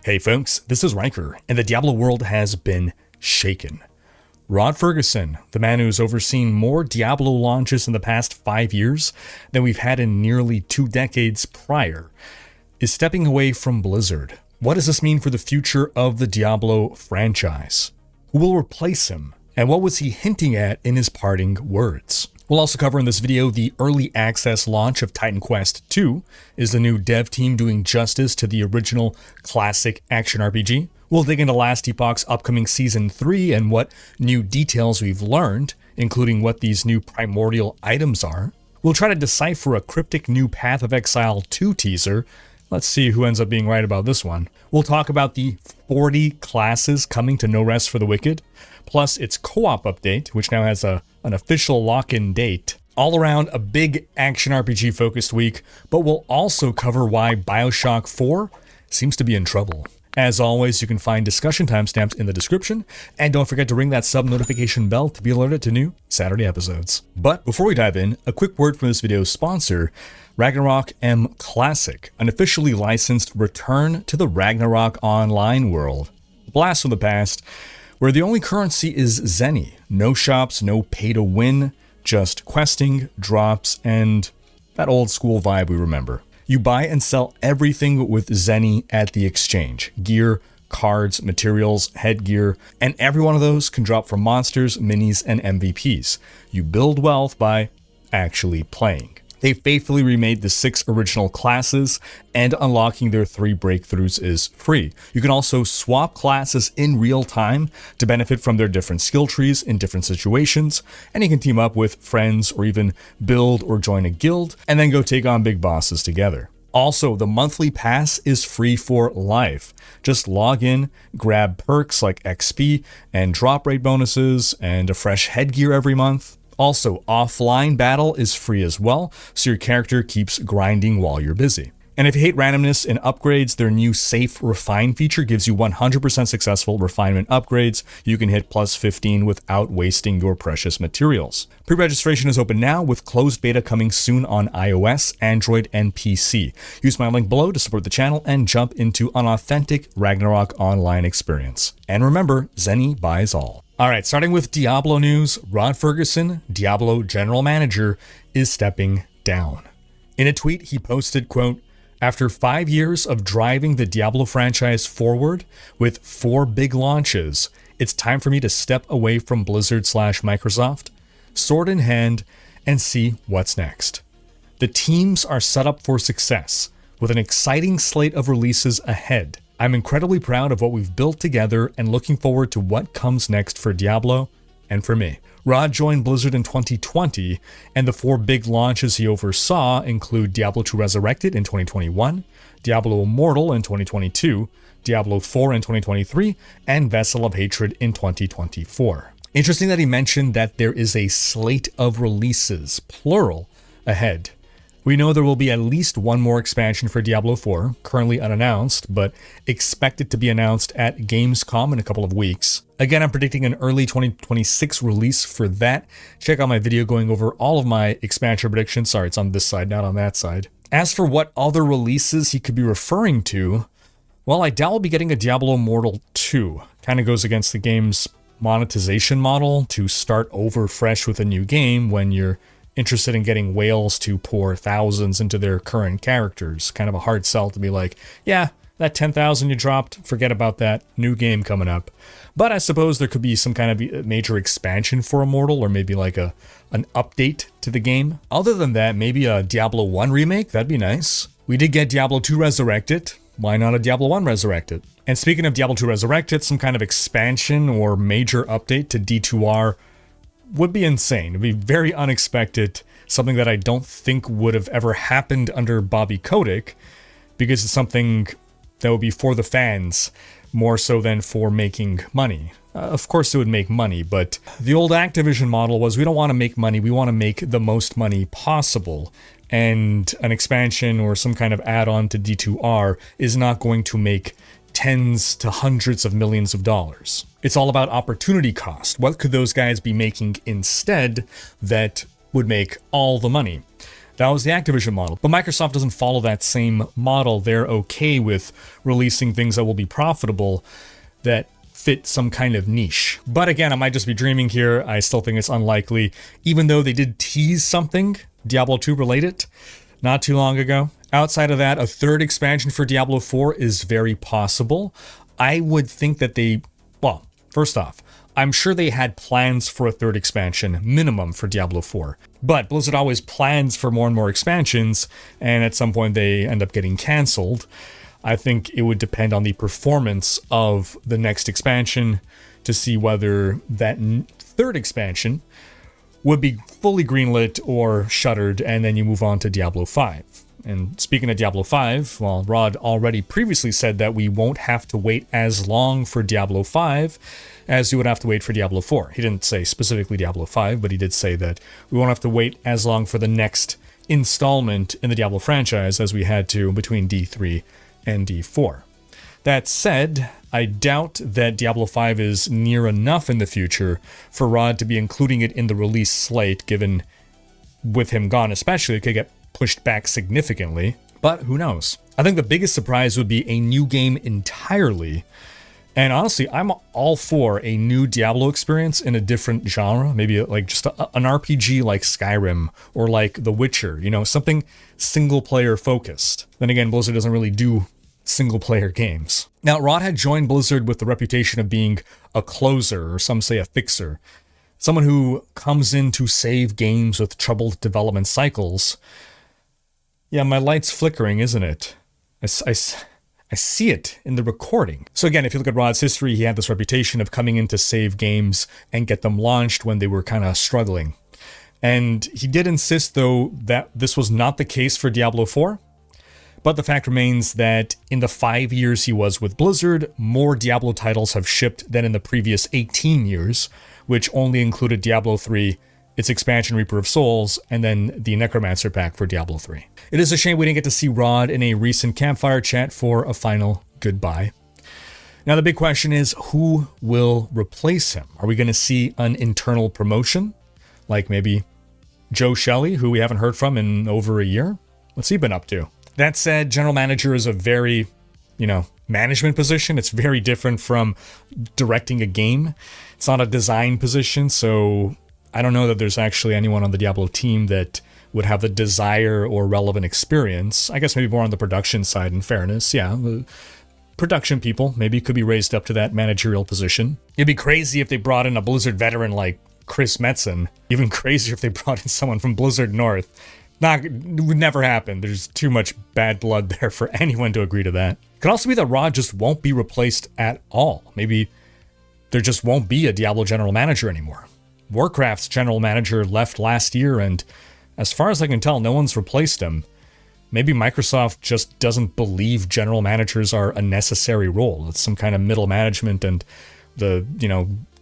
Hey folks, this is Riker, and the Diablo world has been shaken. Rod Fergusson, the man who's overseen more Diablo launches in the past 5 years than we've had in nearly 2 decades prior, is stepping away from Blizzard. What does this mean for the future of the Diablo franchise? Who will replace him? And what was he hinting at in his parting words? We'll also cover in this video the early access launch of Titan Quest II. Is the new dev team doing justice to the original classic action RPG? We'll dig into Last Epoch's upcoming Season 3 and what new details we've learned, including what these new primordial items are. We'll try to decipher a cryptic new Path of Exile 2 teaser. Let's see who ends up being right about this one. We'll talk about the 40 classes coming to No Rest for the Wicked, plus its co-op update, which now has an official lock-in date. All around a big action RPG focused week, but we'll also cover why Bioshock 4 seems to be in trouble. As always, you can find discussion timestamps in the description, and don't forget to ring that sub notification bell to be alerted to new Saturday episodes. But before we dive in, a quick word from this video's sponsor, Ragnarok M Classic, an officially licensed return to the Ragnarok online world. A blast from the past, where the only currency is Zenny. No shops, no pay to win, just questing, drops, and that old school vibe we remember. You buy and sell everything with Zenny at the exchange. Gear, cards, materials, headgear, and every one of those can drop from monsters, minis, and MVPs. You build wealth by actually playing. They faithfully remade the 6 original classes, and unlocking their 3 breakthroughs is free. You can also swap classes in real time to benefit from their different skill trees in different situations, and you can team up with friends or even build or join a guild, and then go take on big bosses together. Also, the monthly pass is free for life. Just log in, grab perks like XP and drop rate bonuses and a fresh headgear every month. Also, offline battle is free as well, so your character keeps grinding while you're busy. And if you hate randomness and upgrades, their new Safe Refine feature gives you 100% successful refinement upgrades. You can hit plus 15 without wasting your precious materials. Pre-registration is open now, with closed beta coming soon on iOS, Android, and PC. Use my link below to support the channel and jump into an authentic Ragnarok online experience. And remember, Zenny buys all. Alright, starting with Diablo news, Rod Fergusson, Diablo General Manager, is stepping down. In a tweet, he posted, quote, "After 5 years of driving the Diablo franchise forward with 4 big launches, it's time for me to step away from Blizzard/Microsoft, sword in hand, and see what's next. The teams are set up for success, with an exciting slate of releases ahead. I'm incredibly proud of what we've built together and looking forward to what comes next for Diablo and for me." Rod joined Blizzard in 2020, and the 4 big launches he oversaw include Diablo II Resurrected in 2021, Diablo Immortal in 2022, Diablo 4 in 2023, and Vessel of Hatred in 2024. Interesting that he mentioned that there is a slate of releases, plural, ahead. We know there will be at least 1 more expansion for Diablo 4, currently unannounced, but expected to be announced at Gamescom in a couple of weeks. Again, I'm predicting an early 2026 release for that. Check out my video going over all of my expansion predictions. Sorry, it's on this side, not on that side. As for what other releases he could be referring to, well, I doubt we'll be getting a Diablo Immortal 2. Kind of goes against the game's monetization model to start over fresh with a new game when you're interested in getting whales to pour thousands into their current characters. Kind of a hard sell to be like, yeah, that 10,000 you dropped, forget about that, new game coming up. But I suppose there could be some kind of major expansion for Immortal, or maybe like an update to the game. Other than that, maybe a Diablo 1 remake, that'd be nice. We did get Diablo 2 Resurrected, why not a Diablo 1 Resurrected? And speaking of Diablo 2 Resurrected, some kind of expansion or major update to D2R would be insane. It'd be very unexpected, something that I don't think would have ever happened under Bobby Kotick, because it's something that would be for the fans more so than for making money. Of course it would make money, but the old Activision model was we don't want to make money, we want to make the most money possible. And an expansion or some kind of add-on to D2R is not going to make tens to hundreds of millions of dollars. It's all about opportunity cost. What could those guys be making instead that would make all the money? That was the Activision model. But Microsoft doesn't follow that same model. They're okay with releasing things that will be profitable that fit some kind of niche. But again, I might just be dreaming here. I still think it's unlikely, even though they did tease something Diablo 2 related not too long ago. Outside of that, a third expansion for Diablo 4 is very possible. I would think that well, first off, I'm sure they had plans for a third expansion, minimum, for Diablo 4. But Blizzard always plans for more and more expansions, and at some point they end up getting canceled. I think it would depend on the performance of the next expansion to see whether that third expansion would be fully greenlit or shuttered, and then you move on to Diablo 5. And speaking of Diablo 5, well, Rod already previously said that we won't have to wait as long for Diablo 5 as you would have to wait for Diablo 4. He didn't say specifically Diablo 5, but he did say that we won't have to wait as long for the next installment in the Diablo franchise as we had to between D3 and D4. That said, I doubt that Diablo 5 is near enough in the future for Rod to be including it in the release slate, given with him gone especially, it could get pushed back significantly, but who knows? I think the biggest surprise would be a new game entirely, and honestly, I'm all for a new Diablo experience in a different genre, maybe like just an RPG like Skyrim or like The Witcher, something single-player focused. Then again, Blizzard doesn't really do single-player games. Now, Rod had joined Blizzard with the reputation of being a closer, or some say a fixer, someone who comes in to save games with troubled development cycles. Yeah, my light's flickering, isn't it? I see it in the recording. So again, if you look at Rod's history, he had this reputation of coming in to save games and get them launched when they were kind of struggling. And he did insist, though, that this was not the case for Diablo 4. But the fact remains that in the 5 years he was with Blizzard, more Diablo titles have shipped than in the previous 18 years, which only included Diablo 3, its expansion Reaper of Souls, and then the Necromancer pack for Diablo 3. It is a shame we didn't get to see Rod in a recent campfire chat for a final goodbye. Now the big question is, who will replace him? Are we going to see an internal promotion? Like maybe Joe Shelley, who we haven't heard from in over a year? What's he been up to? That said, general manager is a very, management position. It's very different from directing a game. It's not a design position, so I don't know that there's actually anyone on the Diablo team that would have the desire or relevant experience. I guess maybe more on the production side, in fairness. Yeah, the production people maybe could be raised up to that managerial position. It'd be crazy if they brought in a Blizzard veteran like Chris Metzen. Even crazier if they brought in someone from Blizzard North. It would never happen. There's too much bad blood there for anyone to agree to that. Could also be that Rod just won't be replaced at all. Maybe there just won't be a Diablo general manager anymore. Warcraft's general manager left last year, and as far as I can tell, no one's replaced him. Maybe Microsoft just doesn't believe general managers are a necessary role. It's some kind of middle management, and the,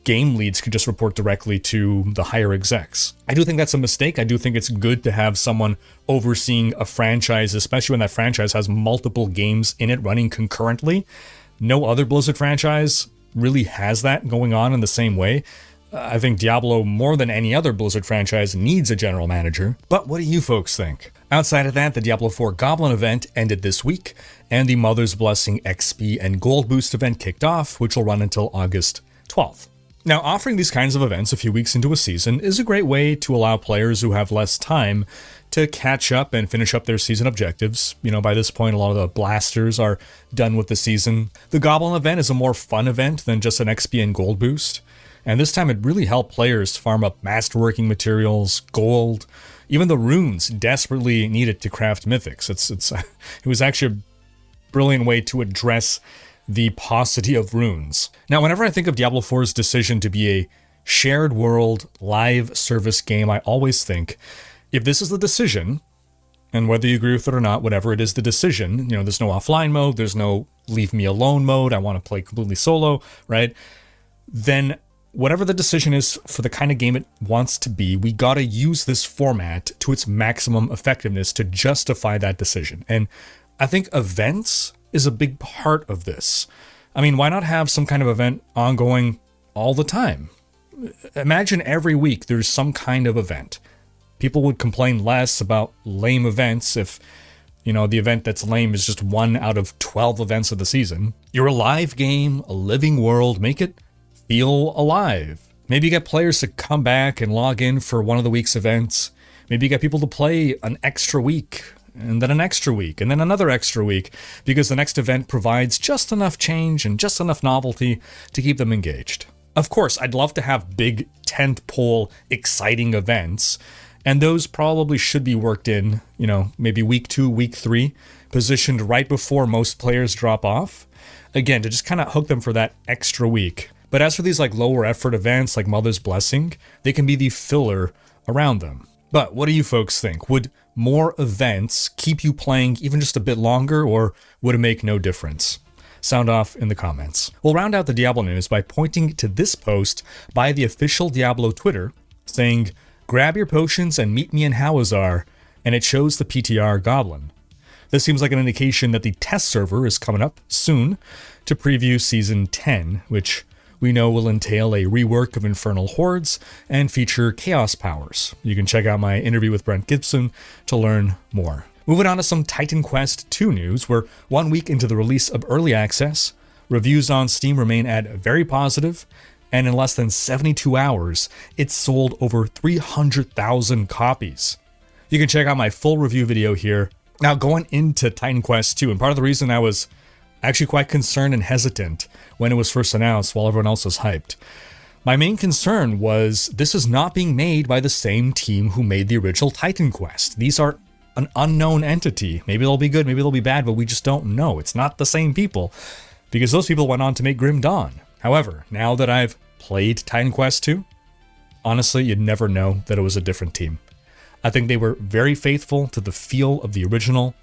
game leads could just report directly to the higher execs. I do think that's a mistake. I do think it's good to have someone overseeing a franchise, especially when that franchise has multiple games in it running concurrently. No other Blizzard franchise really has that going on in the same way. I think Diablo, more than any other Blizzard franchise, needs a general manager. But what do you folks think? Outside of that, the Diablo 4 Goblin event ended this week, and the Mother's Blessing XP and Gold Boost event kicked off, which will run until August 12th. Now, offering these kinds of events a few weeks into a season is a great way to allow players who have less time to catch up and finish up their season objectives. By this point, a lot of the blasters are done with the season. The Goblin event is a more fun event than just an XP and Gold Boost. And this time it really helped players farm up masterworking materials, gold, even the runes desperately needed to craft mythics. It was actually a brilliant way to address the paucity of runes. Now, whenever I think of Diablo 4's decision to be a shared world live service game, I always think, if this is the decision, and whether you agree with it or not, whatever it is the decision, there's no offline mode, there's no leave me alone mode, I want to play completely solo, right? Then whatever the decision is for the kind of game it wants to be, we gotta use this format to its maximum effectiveness to justify that decision. And I think events is a big part of this. I mean, why not have some kind of event ongoing all the time? Imagine every week there's some kind of event. People would complain less about lame events if, the event that's lame is just 1 out of 12 events of the season. You're a live game, a living world, make it feel alive. Maybe you get players to come back and log in for one of the week's events. Maybe you get people to play an extra week, and then an extra week, and then another extra week, because the next event provides just enough change and just enough novelty to keep them engaged. Of course, I'd love to have big tentpole, exciting events, and those probably should be worked in, maybe week 2, week 3, positioned right before most players drop off. Again, to just kind of hook them for that extra week. But as for these lower effort events like Mother's Blessing, they can be the filler around them. But what do you folks think? Would more events keep you playing even just a bit longer, or would it make no difference? Sound off in the comments. We'll round out the Diablo news by pointing to this post by the official Diablo Twitter saying, "Grab your potions and meet me in Hawazar," and it shows the PTR goblin. This seems like an indication that the test server is coming up soon to preview Season 10, which we know will entail a rework of Infernal Hordes and feature Chaos powers. You can check out my interview with Brent Gibson to learn more. Moving on to some Titan Quest 2 news, we're 1 week into the release of Early Access. Reviews on Steam remain at very positive, and in less than 72 hours, it's sold over 300,000 copies. You can check out my full review video here. Now, going into Titan Quest 2, and part of the reason I was actually quite concerned and hesitant when it was first announced while everyone else was hyped, my main concern was this is not being made by the same team who made the original Titan Quest. These are an unknown entity. Maybe they'll be good, maybe they'll be bad, but we just don't know. It's not the same people, because those people went on to make Grim Dawn. However, now that I've played Titan Quest 2, honestly, you'd never know that it was a different team. I think they were very faithful to the feel of the original,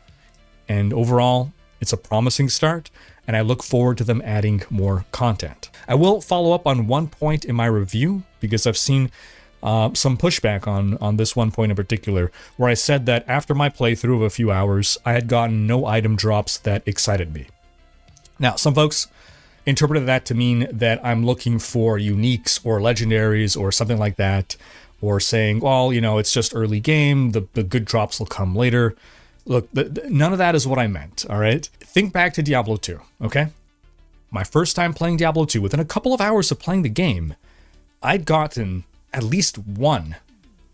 and overall, it's a promising start, and I look forward to them adding more content. I will follow up on one point in my review, because I've seen some pushback on this one point in particular, where I said that after my playthrough of a few hours, I had gotten no item drops that excited me. Now, some folks interpreted that to mean that I'm looking for uniques or legendaries or something like that, or saying, well, it's just early game, the good drops will come later. Look, none of that is what I meant, all right? Think back to Diablo 2, okay? My first time playing Diablo 2, within a couple of hours of playing the game, I'd gotten at least one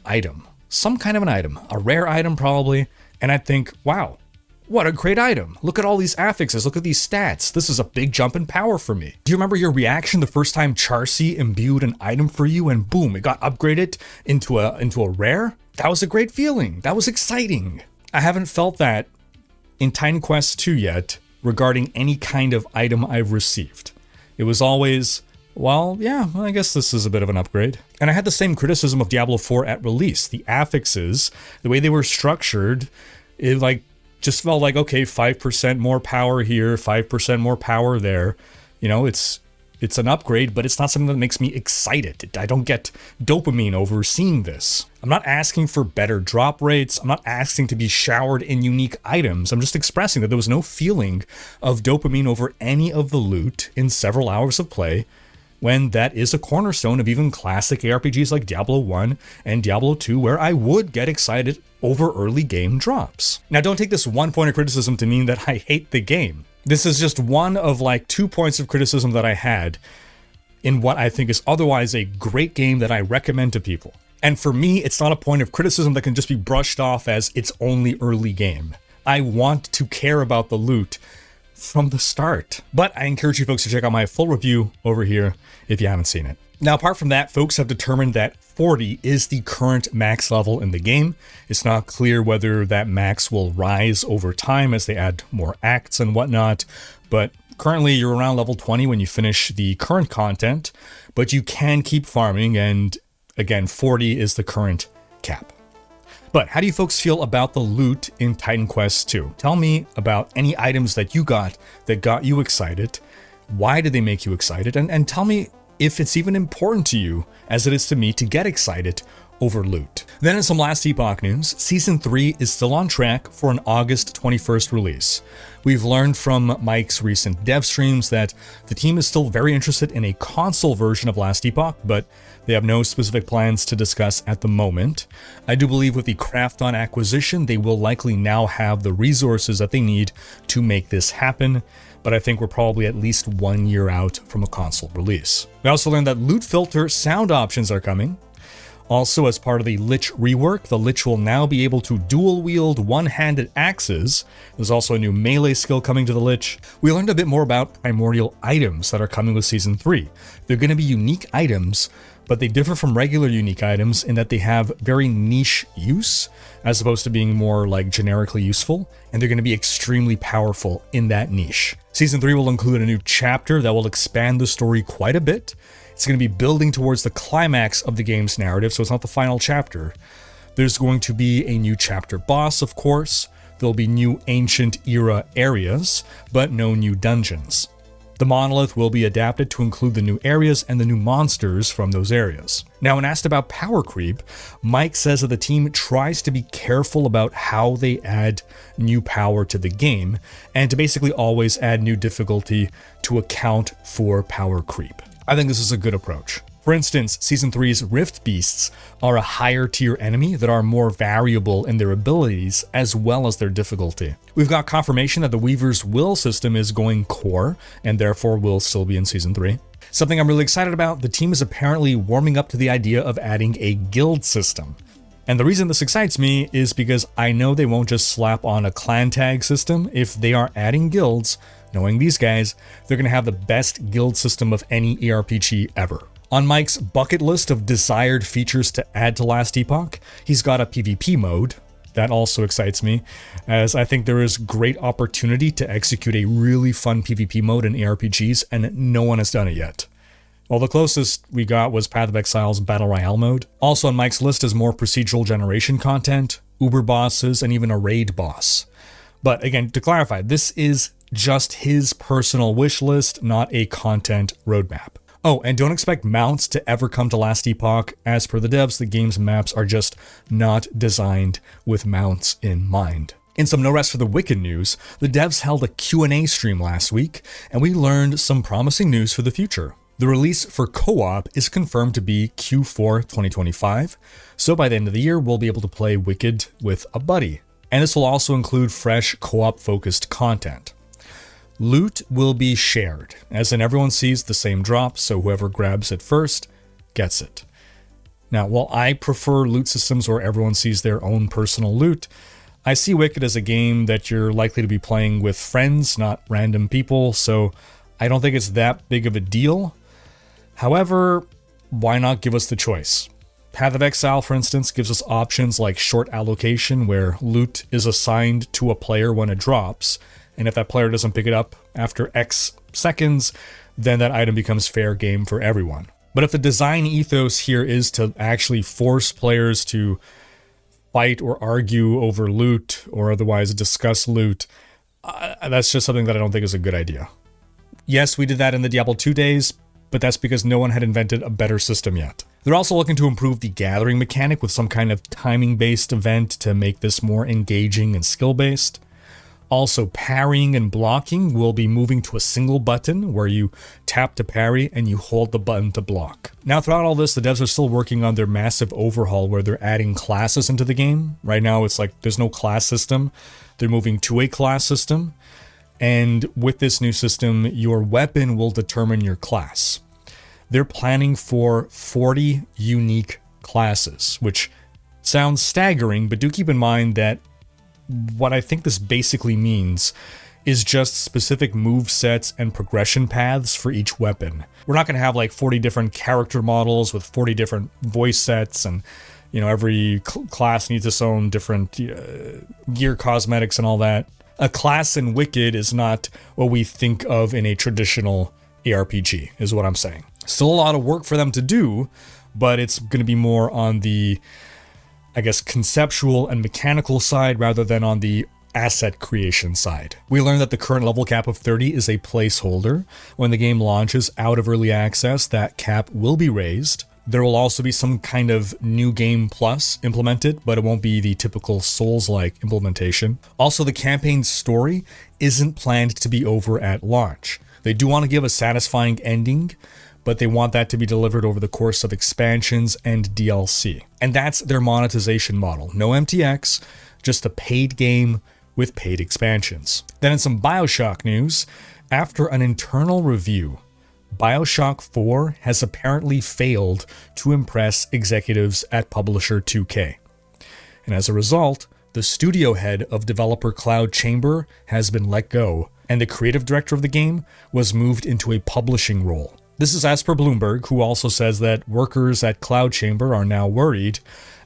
item, some kind of an item, a rare item probably, and I'd think, wow, what a great item. Look at all these affixes, look at these stats. This is a big jump in power for me. Do you remember your reaction the first time Charcy imbued an item for you and boom, it got upgraded into a rare? That was a great feeling. That was exciting. I haven't felt that in Titan Quest 2 yet regarding any kind of item I've received. It was always, well, yeah, I guess this is a bit of an upgrade. And I had the same criticism of Diablo 4 at release. The affixes, the way they were structured, it just felt like, okay, 5% more power here, 5% more power there. It's an upgrade, but it's not something that makes me excited. I don't get dopamine over seeing this. I'm not asking for better drop rates. I'm not asking to be showered in unique items. I'm just expressing that there was no feeling of dopamine over any of the loot in several hours of play, when that is a cornerstone of even classic ARPGs like Diablo 1 and Diablo 2, where I would get excited over early game drops. Now, don't take this one point of criticism to mean that I hate the game. This is just one of 2 points of criticism that I had in what I think is otherwise a great game that I recommend to people. And for me, it's not a point of criticism that can just be brushed off as it's only early game. I want to care about the loot from the start. But I encourage you folks to check out my full review over here if you haven't seen it. Now, apart from that, folks have determined that 40 is the current max level in the game. It's not clear whether that max will rise over time as they add more acts and whatnot, but currently you're around level 20 when you finish the current content, but you can keep farming, and again, 40 is the current cap. But how do you folks feel about the loot in Titan Quest 2? Tell me about any items that you got you excited. Why did they make you excited? And tell me if it's even important to you, as it is to me, to get excited over loot. Then in some Last Epoch news, Season 3 is still on track for an August 21st release. We've learned from Mike's recent dev streams that the team is still very interested in a console version of Last Epoch, but they have no specific plans to discuss at the moment. I do believe with the Krafton acquisition, they will likely now have the resources that they need to make this happen, but I think we're probably at least 1 year out from a console release. We also learned that loot filter sound options are coming. Also, as part of the Lich rework, the Lich will now be able to dual-wield one-handed axes. There's also a new melee skill coming to the Lich. We learned a bit more about primordial items that are coming with Season 3. They're going to be unique items, but they differ from regular unique items in that they have very niche use, as opposed to being more like generically useful, and they're going to be extremely powerful in that niche. Season 3 will include a new chapter that will expand the story quite a bit. It's going to be building towards the climax of the game's narrative, so it's not the final chapter. There's going to be a new chapter boss, of course. There'll be new ancient era areas, but no new dungeons. The monolith will be adapted to include the new areas and the new monsters from those areas. Now, when asked about power creep, Mike says that the team tries to be careful about how they add new power to the game, and to basically always add new difficulty to account for power creep. I think this is a good approach. For instance, Season 3's Rift Beasts are a higher tier enemy that are more variable in their abilities as well as their difficulty. We've got confirmation that the Weaver's Will system is going core and therefore will still be in Season 3. Something I'm really excited about, the team is apparently warming up to the idea of adding a guild system. And the reason this excites me is because I know they won't just slap on a clan tag system. If they are adding guilds, knowing these guys, they're going to have the best guild system of any ARPG ever. On Mike's bucket list of desired features to add to Last Epoch, he's got a PvP mode. That also excites me, as I think there is great opportunity to execute a really fun PvP mode in ARPGs, and no one has done it yet. Well, the closest we got was Path of Exile's Battle Royale mode. Also on Mike's list is more procedural generation content, uber bosses, and even a raid boss. But again, to clarify, this is just his personal wish list, not a content roadmap. Oh, and don't expect mounts to ever come to Last Epoch. As per the devs, the game's maps are just not designed with mounts in mind. In some No Rest for the Wicked news, the devs held a Q&A stream last week, and we learned some promising news for the future. The release for co-op is confirmed to be Q4 2025, so by the end of the year, we'll be able to play Wicked with a buddy. And this will also include fresh co-op focused content. Loot will be shared, as in everyone sees the same drop, so whoever grabs it first gets it. Now, while I prefer loot systems where everyone sees their own personal loot, I see Wicked as a game that you're likely to be playing with friends, not random people, so I don't think it's that big of a deal. However, why not give us the choice? Path of Exile, for instance, gives us options like short allocation, where loot is assigned to a player when it drops, and if that player doesn't pick it up after X seconds, then that item becomes fair game for everyone. But if the design ethos here is to actually force players to fight or argue over loot or otherwise discuss loot, that's just something that I don't think is a good idea. Yes, we did that in the Diablo 2 days, but that's because no one had invented a better system yet. They're also looking to improve the gathering mechanic with some kind of timing-based event to make this more engaging and skill-based. Also, parrying and blocking will be moving to a single button where you tap to parry and you hold the button to block. Now, throughout all this, the devs are still working on their massive overhaul where they're adding classes into the game. Right now, it's like there's no class system. They're moving to a class system. And with this new system, your weapon will determine your class. They're planning for 40 unique classes, which sounds staggering, but do keep in mind that what I think this basically means is just specific move sets and progression paths for each weapon. We're not going to have like 40 different character models with 40 different voice sets, and every class needs its own different gear, cosmetics, and all that. A class in Wicked is not what we think of in a traditional ARPG, is what I'm saying. Still a lot of work for them to do, but it's going to be more on the, conceptual and mechanical side rather than on the asset creation side. We learned that the current level cap of 30 is a placeholder. When the game launches out of early access, that cap will be raised. There will also be some kind of new game plus implemented, but it won't be the typical Souls-like implementation. Also, the campaign story isn't planned to be over at launch. They do want to give a satisfying ending, but they want that to be delivered over the course of expansions and DLC. And that's their monetization model. No MTX, just a paid game with paid expansions. Then in some Bioshock news, after an internal review, Bioshock 4 has apparently failed to impress executives at publisher 2K. And as a result, the studio head of developer Cloud Chamber has been let go, and the creative director of the game was moved into a publishing role. This is as per Bloomberg, who also says that workers at Cloud Chamber are now worried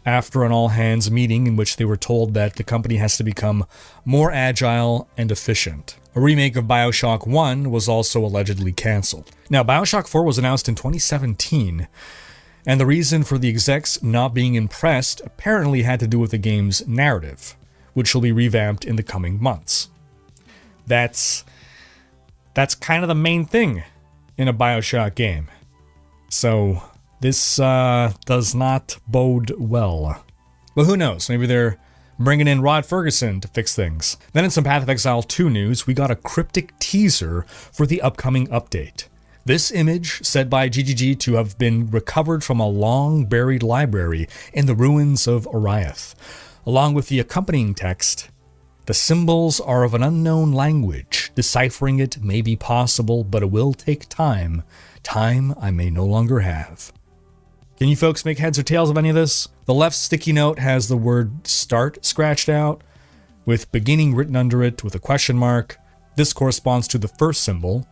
after an all-hands meeting in which they were told that the company has to become more agile and efficient. A remake of Bioshock 1 was also allegedly cancelled. Now, Bioshock 4 was announced in 2017, and the reason for the execs not being impressed apparently had to do with the game's narrative, which will be revamped in the coming months. That's kind of the main thing in a Bioshock game. So this does not bode well. But who knows? Maybe they're bringing in Rod Fergusson to fix things. Then in some Path of Exile 2 news, we got a cryptic teaser for the upcoming update. This image, said by GGG to have been recovered from a long-buried library in the ruins of Oriath, along with the accompanying text, "The symbols are of an unknown language. Deciphering it may be possible, but it will take time. Time I may no longer have." Can you folks make heads or tails of any of this? The left sticky note has the word "start" scratched out, with beginning written under it with a question mark. This corresponds to the first symbol.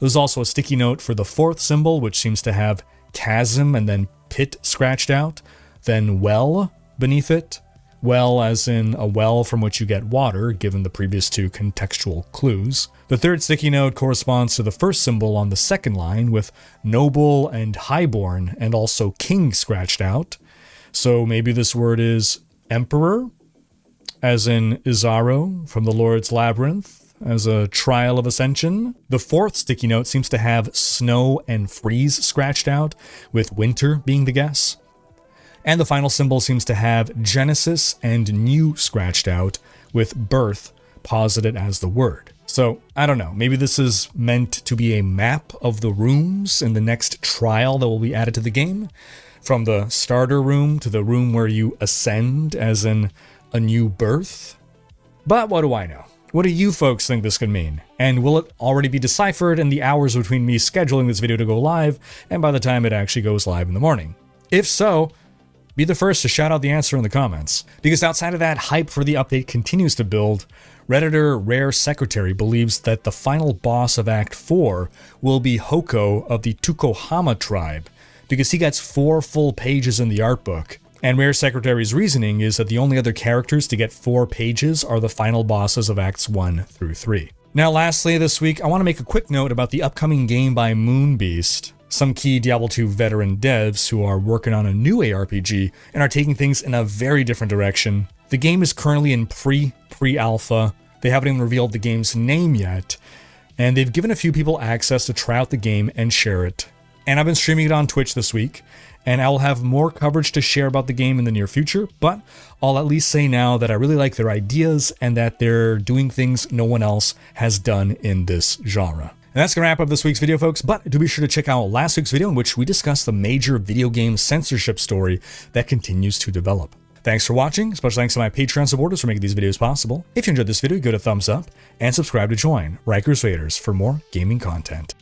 There's also a sticky note for the fourth symbol, which seems to have chasm and then pit scratched out, then well beneath it. Well as in a well from which you get water, given the previous two contextual clues. The third sticky note corresponds to the first symbol on the second line, with noble and highborn and also king scratched out. So maybe this word is emperor, as in Izaro from the Lord's Labyrinth, as a trial of ascension. The fourth sticky note seems to have snow and freeze scratched out, with winter being the guess. And the final symbol seems to have Genesis and new scratched out, with birth posited as the word. So, I don't know, maybe this is meant to be a map of the rooms in the next trial that will be added to the game, from the starter room to the room where you ascend, as in a new birth. But what do I know? What do you folks think this could mean? And will it already be deciphered in the hours between me scheduling this video to go live and by the time it actually goes live in the morning? If so, be the first to shout out the answer in the comments. Because outside of that, hype for the update continues to build. Redditor Rare Secretary believes that the final boss of Act 4 will be Hoko of the Tukohama tribe, because he gets 4 full pages in the art book. And Rare Secretary's reasoning is that the only other characters to get 4 pages are the final bosses of Acts 1 through 3. Now lastly this week, I want to make a quick note about the upcoming game by Moon Beast. Some key Diablo 2 veteran devs who are working on a new ARPG and are taking things in a very different direction. The game is currently in pre-alpha. They haven't even revealed the game's name yet, and they've given a few people access to try out the game and share it. And I've been streaming it on Twitch this week, and I will have more coverage to share about the game in the near future, but I'll at least say now that I really like their ideas and that they're doing things no one else has done in this genre. And that's going to wrap up this week's video, folks, but do be sure to check out last week's video in which we discussed the major video game censorship story that continues to develop. Thanks for watching. Special thanks to my Patreon supporters for making these videos possible. If you enjoyed this video, give it a thumbs up and subscribe to join Rikers Raiders for more gaming content.